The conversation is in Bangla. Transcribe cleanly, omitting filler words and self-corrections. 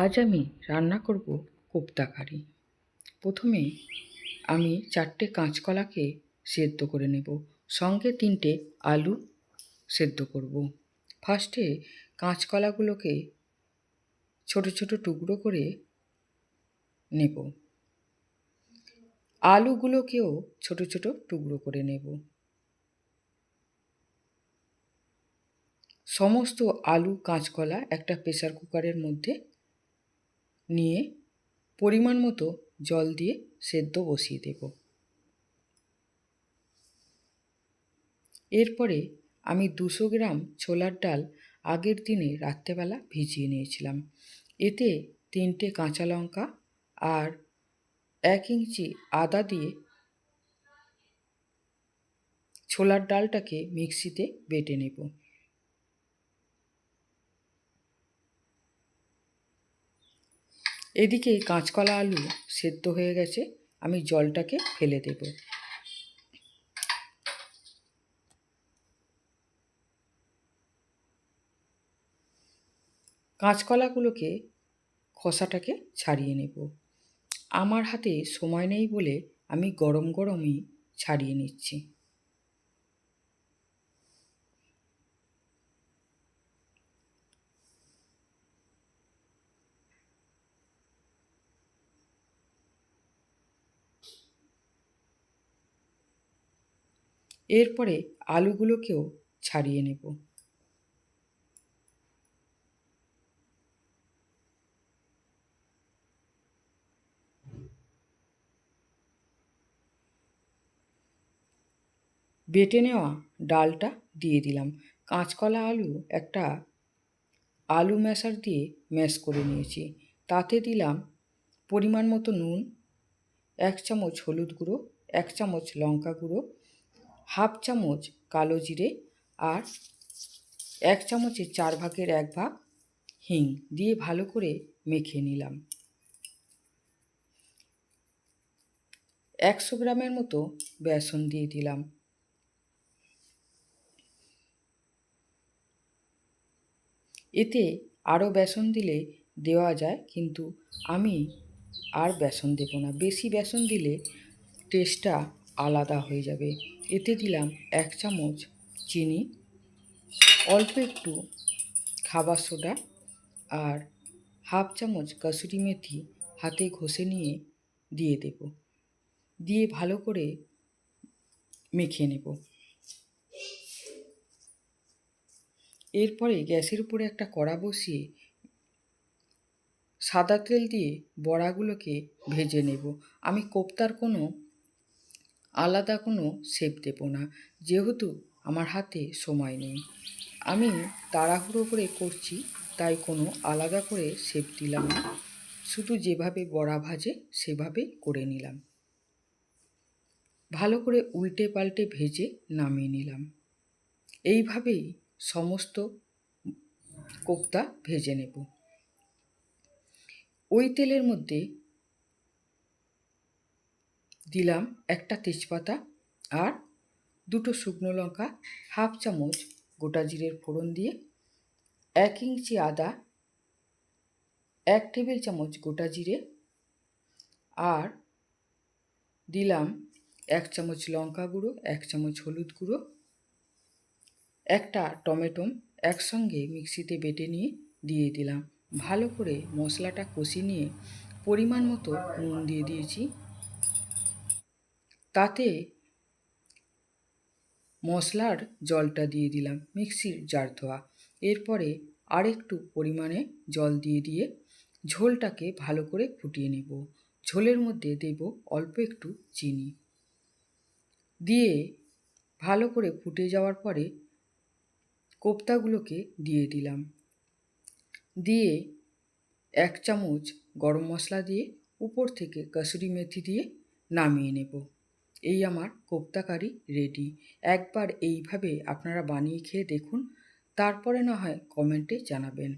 আজ আমি রান্না করব কোপ্তা কারি। প্রথমে আমি 4টে কাঁচকলাকে সেদ্ধ করে নেব, সঙ্গে 3টে আলু সেদ্ধ করব। ফার্স্টে কাঁচকলাগুলোকে ছোট ছোট টুকরো করে নেব, আলুগুলোকেও ছোট ছোট টুকরো করে নেব। সমস্ত আলু কাঁচকলা একটা প্রেসার কুকারের মধ্যে নিয়ে পরিমাণ মতো জল দিয়ে সেদ্ধ বসিয়ে দেব। এরপরে আমি 200 গ্রাম ছোলার ডাল আগের দিনে রাত্রেবেলা ভিজিয়ে নিয়েছিলাম। এতে 3টে কাঁচা লঙ্কা আর 1 ইঞ্চি আদা দিয়ে ছোলার ডালটাকে মিক্সিতে বেটে নেব। এদিকে কাঁচকলা আলু সেদ্ধ হয়ে গেছে, আমি জলটাকে ফেলে দেব। কাঁচকলাগুলোকে খোসাটাকে ছাড়িয়ে নেব। আমার হাতে সময় নেই বলে আমি গরম গরমই ছাড়িয়ে নিচ্ছি। এরপরে আলুগুলোকেও ছাড়িয়ে নেব। বেটে নেওয়া ডালটা দিয়ে দিলাম। কাঁচকলা আলু একটা আলু ম্যাশার দিয়ে ম্যাশ করে নিয়েছি। তাতে দিলাম পরিমাণ মতো নুন, 1 চামচ হলুদ গুঁড়ো, 1 চামচ লঙ্কা গুঁড়ো, হাফ চামচ কালো জিরে আর 1 চামচের 4 ভাগের 1 ভাগ হিং দিয়ে ভালো করে মেখে নিলাম। 100 গ্রামের মতো বেসন দিয়ে দিলাম। এতে আরও বেসন দিলে দেওয়া যায়, কিন্তু আমি আর বেসন দেব না। বেশি বেসন দিলে টেস্টটা আলাদা হয়ে যাবে। এতে দিলাম 1 চামচ চিনি, অল্প একটু খাবার সোডা আর হাফ চামচ কসুরি মেথি হাতে ঘষে নিয়ে দিয়ে দেব। দিয়ে ভালো করে মেখে নেব। এরপরে গ্যাসের উপরে একটা কড়া বসিয়ে সাদা তেল দিয়ে বড়াগুলোকে ভেজে নেব। আমি কোপ্তার আলাদা কোনো শেপ দেব না, যেহেতু আমার হাতে সময় নেই। আমি তাড়াহুড়ো করে করছি, তাই কোনো আলাদা করে শেপ দিলাম না, শুধু যেভাবে বড়া ভাজে সেভাবে করে নিলাম। ভালো করে উল্টে পাল্টে ভেজে নামিয়ে নিলাম। এইভাবেই সমস্ত কোপ্তা ভেজে নেব। ওই তেলের মধ্যে দিলাম একটা তেজপাতা আর 2টো শুকনো লঙ্কা, হাফ চামচ গোটা জিরের ফোড়ন দিয়ে 1 ইঞ্চি আদা, 1 টেবিল চামচ গোটা জিরে আর দিলাম 1 চামচ লঙ্কা গুঁড়ো, 1 চামচ হলুদ গুঁড়ো, একটা টমেটো একসঙ্গে মিক্সিতে বেটে নিয়ে দিয়ে দিলাম। ভালো করে মশলাটা কষিয়ে নিয়ে পরিমাণ মতো নুন দিয়ে দিয়েছি। তাতে মশলার জলটা দিয়ে দিলাম, মিক্সির জার ধোয়া। এরপরে আরেকটু পরিমাণে জল দিয়ে ঝোলটাকে ভালো করে ফুটিয়ে নেব। ঝোলের মধ্যে দেব অল্প একটু চিনি দিয়ে ভালো করে ফুটে যাওয়ার পরে কোপ্তাগুলোকে দিয়ে দিলাম। দিয়ে 1 চামচ গরম মশলা দিয়ে উপর থেকে কসুরি মেথি দিয়ে নামিয়ে নেব। এই আমার কোপ্তা কারি রেডি। একবার এইভাবে আপনারা বানিয়ে খেয়ে দেখুন, তারপরে না হয় কমেন্টে জানাবেন।